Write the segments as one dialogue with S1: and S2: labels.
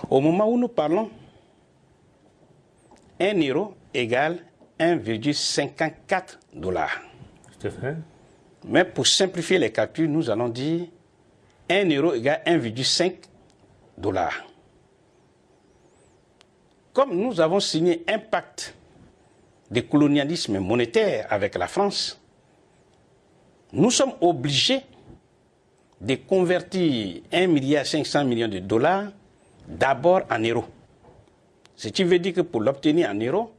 S1: Au moment où nous parlons, 1 euro égale 1,54 $.
S2: Tout à fait.
S1: Mais pour simplifier les calculs, nous allons dire 1 euro égale 1,5 $. Comme nous avons signé un pacte de colonialisme monétaire avec la France, nous sommes obligés de convertir 1,5 milliard de dollars d'abord en euros. Ce qui veut dire que pour l'obtenir en euros,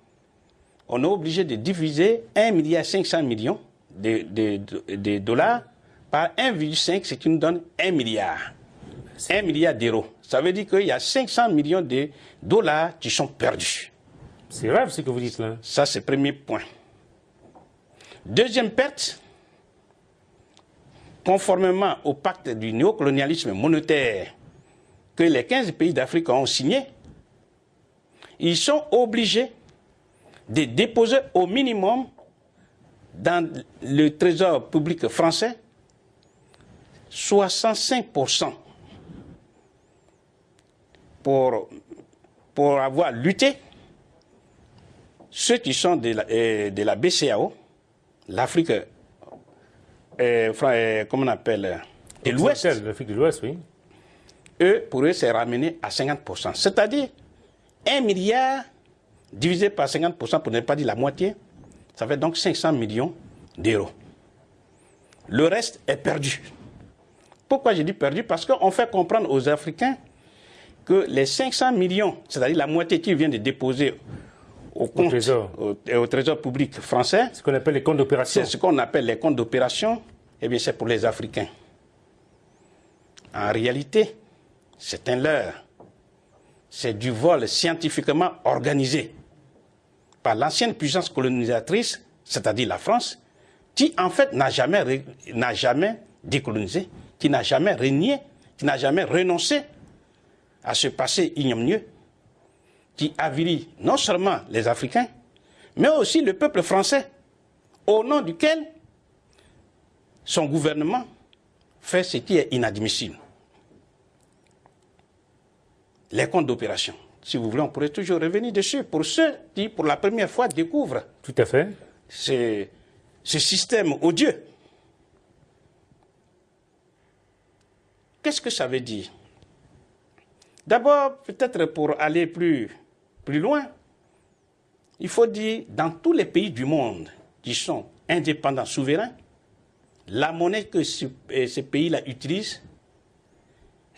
S1: on est obligé de diviser 1,5 milliard de dollars par 1,5, ce qui nous donne 1 milliard. 1 milliard d'euros. Ça veut dire qu'il y a 500 millions de dollars qui sont perdus.
S2: C'est grave ce que vous dites là.
S1: Ça, c'est le premier point. Deuxième perte, conformément au pacte du néocolonialisme monétaire que les 15 pays d'Afrique ont signé, ils sont obligés de déposer au minimum dans le trésor public français 65% pour avoir lutté ceux qui sont de la BCAO, l'Afrique, comment on appelle, de l'Ouest.
S2: L'Afrique de l'Ouest, oui.
S1: Pour eux, c'est ramené à 50%. C'est-à-dire 1 milliard divisé par 50%, pour ne pas dire la moitié, ça fait donc 500 millions d'euros. Le reste est perdu. Pourquoi je dis perdu? Parce qu'on fait comprendre aux Africains que les 500 millions, c'est-à-dire la moitié qui vient de déposer au trésor public français,
S2: ce qu'on appelle les comptes d'opération.
S1: C'est ce qu'on appelle les comptes d'opération, eh bien c'est pour les Africains. En réalité, c'est un leurre. C'est du vol scientifiquement organisé par l'ancienne puissance colonisatrice, c'est-à-dire la France, qui en fait n'a jamais décolonisé, qui n'a jamais régné, qui n'a jamais renoncé à ce passé ignominieux, qui avilit non seulement les Africains, mais aussi le peuple français, au nom duquel son gouvernement fait ce qui est inadmissible. Les comptes d'opération. Si vous voulez, on pourrait toujours revenir dessus pour ceux qui, pour la première fois, découvrent
S2: tout à fait
S1: ce système odieux. Qu'est-ce que ça veut dire? D'abord, peut-être pour aller plus loin, il faut dire, dans tous les pays du monde qui sont indépendants, souverains, la monnaie que ces pays-là utilisent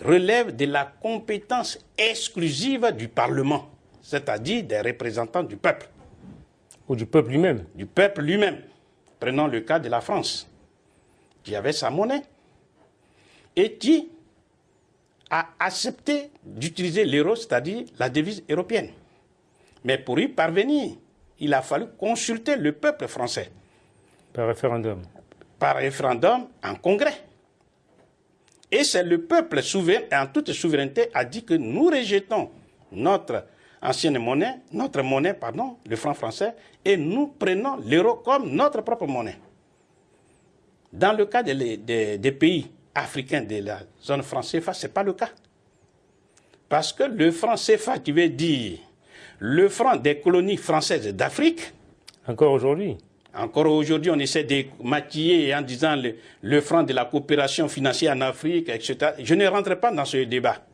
S1: relève de la compétence exclusive du Parlement, c'est-à-dire des représentants du peuple.
S2: Ou du peuple lui-même.
S1: Du peuple lui-même. Prenons le cas de la France, qui avait sa monnaie et qui a accepté d'utiliser l'euro, c'est-à-dire la devise européenne. Mais pour y parvenir, il a fallu consulter le peuple français.
S2: Par référendum.
S1: Par référendum en congrès. Et c'est le peuple souverain, en toute souveraineté, a dit que nous rejetons notre ancienne monnaie, le franc français, et nous prenons l'euro comme notre propre monnaie. Dans le cas des pays africains de la zone franc CFA, ce n'est pas le cas. Parce que le franc CFA, qui veut dire le franc des colonies françaises d'Afrique.
S2: Encore aujourd'hui.
S1: Encore aujourd'hui, on essaie de maquiller en disant le franc de la coopération financière en Afrique, etc. Je ne rentre pas dans ce débat.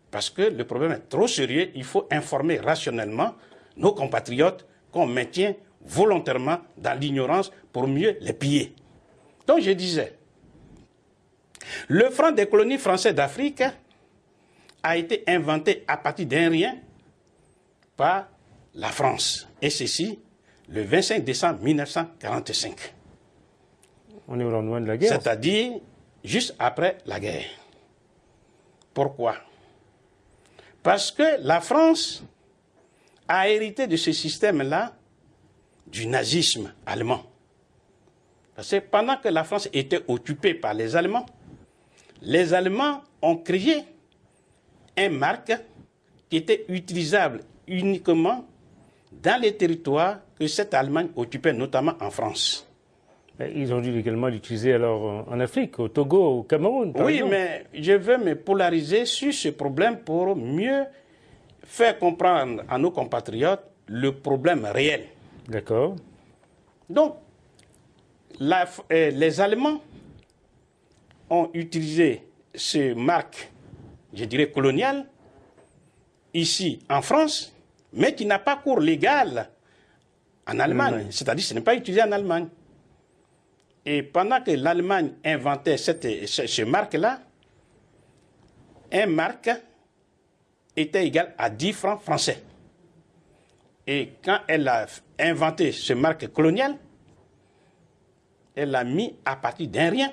S1: Parce que le problème est trop sérieux. Il faut informer rationnellement nos compatriotes qu'on maintient volontairement dans l'ignorance pour mieux les piller. Donc je disais, le franc des colonies françaises d'Afrique a été inventé à partir d'un rien par la France. Et ceci, le 25 décembre 1945.
S2: On est au lendemain de la guerre.
S1: C'est-à-dire juste après la guerre. Pourquoi? Parce que la France a hérité de ce système-là du nazisme allemand. Parce que pendant que la France était occupée par les Allemands ont créé un marque qui était utilisable uniquement dans les territoires que cette Allemagne occupait, notamment en France.
S2: Ils ont dû également l'utiliser alors en Afrique, au Togo, au Cameroun, par exemple.
S1: Mais je veux me polariser sur ce problème pour mieux faire comprendre à nos compatriotes le problème réel.
S2: D'accord.
S1: Donc, les Allemands ont utilisé ce marque, je dirais coloniale, ici en France, mais qui n'a pas cours légal en Allemagne. C'est-à-dire que ce n'est pas utilisé en Allemagne. Et pendant que l'Allemagne inventait ce marque-là, un marque était égal à 10 francs français. Et quand elle a inventé ce marque colonial, elle l'a mis à partir d'un rien,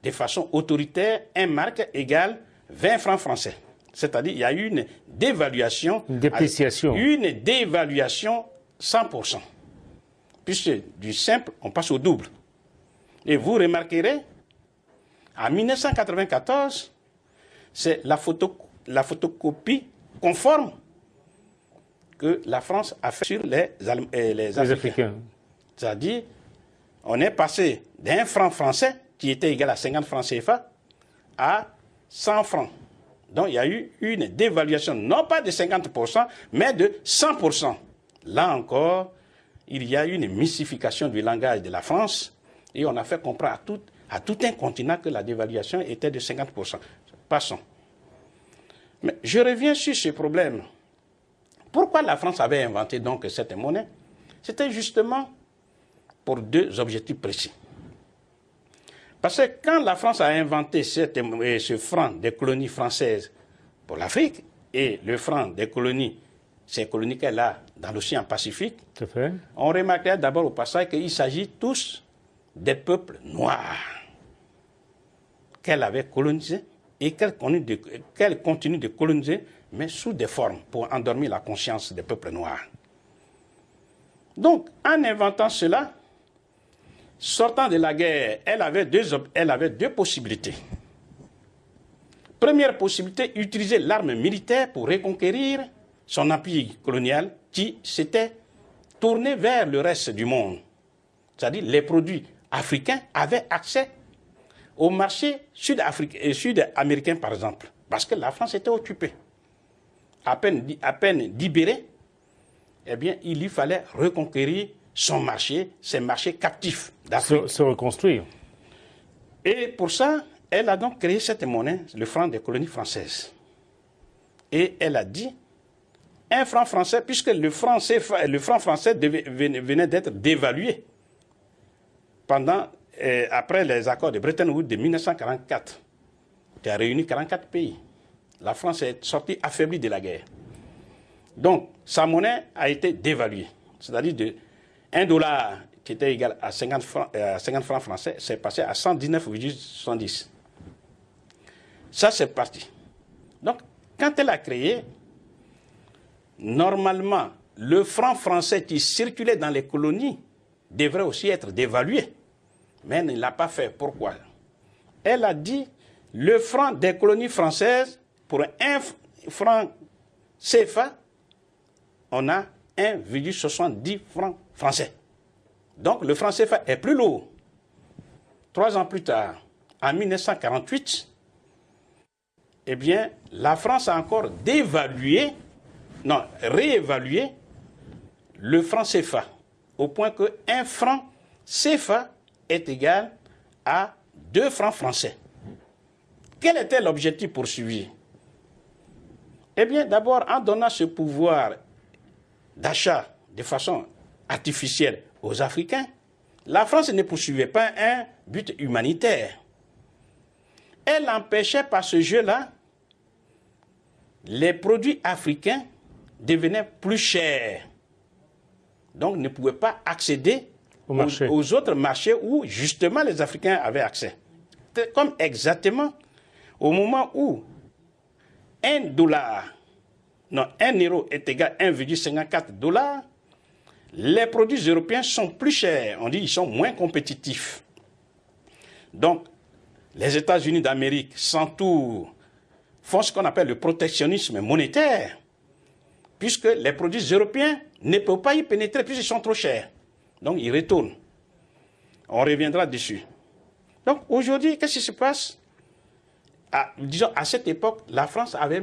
S1: de façon autoritaire, un marque égale 20 francs français. C'est-à-dire qu'il y a eu une dévaluation.
S2: Une dépréciation.
S1: Une dévaluation 100%. Puisque du simple, on passe au double. Et vous remarquerez, en 1994, c'est la photocopie conforme que la France a fait sur les Africains. C'est-à-dire, on est passé d'un franc français, qui était égal à 50 francs CFA, à 100 francs. Donc, il y a eu une dévaluation, non pas de 50%, mais de 100%. Là encore, il y a eu une mystification du langage de la France, et on a fait comprendre à tout un continent que la dévaluation était de 50%. Passons. Mais je reviens sur ce problème. Pourquoi la France avait inventé donc cette monnaie? C'était justement pour deux objectifs précis. Parce que quand la France a inventé ce franc des colonies françaises pour l'Afrique, et le franc des colonies, ces colonies qu'elle a dans l'océan Pacifique, on remarquait d'abord au passage qu'il s'agit tous des peuples noirs qu'elle avait colonisés et qu'elle continue de coloniser, mais sous des formes pour endormir la conscience des peuples noirs. Donc, en inventant cela, sortant de la guerre, elle avait deux possibilités. Première possibilité, utiliser l'arme militaire pour reconquérir son empire colonial qui s'était tourné vers le reste du monde. C'est-à-dire les produits africains avaient accès au marché sud-américain, par exemple, parce que la France était occupée. À peine libérée, eh bien, il lui fallait reconquérir son marché, ses marchés captifs d'Afrique.
S2: Se reconstruire.
S1: Et pour ça, elle a donc créé cette monnaie, le franc des colonies françaises. Et elle a dit, un franc français, puisque le franc français venait d'être dévalué après les accords de Bretton Woods de 1944, qui a réuni 44 pays. La France est sortie affaiblie de la guerre. Donc, sa monnaie a été dévaluée. C'est-à-dire de 1 dollar qui était égal à 50 francs français, c'est passé à 119,70. Ça, c'est parti. Donc, quand elle a créé, normalement, le franc français qui circulait dans les colonies devrait aussi être dévalué. Mais elle ne l'a pas fait. Pourquoi? Elle a dit, le franc des colonies françaises, pour 1 franc CFA, on a 1,70 francs français. Donc le franc CFA est plus lourd. 3 ans plus tard, en 1948, eh bien, la France a encore réévalué le franc CFA, au point que 1 franc CFA est égal à 2 francs français. Quel était l'objectif poursuivi? Eh bien, d'abord, en donnant ce pouvoir d'achat de façon artificielle aux Africains, la France ne poursuivait pas un but humanitaire. Elle empêchait par ce jeu-là, les produits africains devenaient plus chers. Donc, ne pouvaient pas accéder aux autres marchés où, justement, les Africains avaient accès. Comme exactement au moment où 1 euro est égal à 1,54 $, les produits européens sont plus chers. On dit qu'ils sont moins compétitifs. Donc, les États-Unis d'Amérique s'entourent, font ce qu'on appelle le protectionnisme monétaire, puisque les produits européens ne peuvent pas y pénétrer puisqu'ils sont trop chers. Donc, ils retournent. On reviendra dessus. Donc aujourd'hui, qu'est-ce qui se passe? Disons, à cette époque, la France avait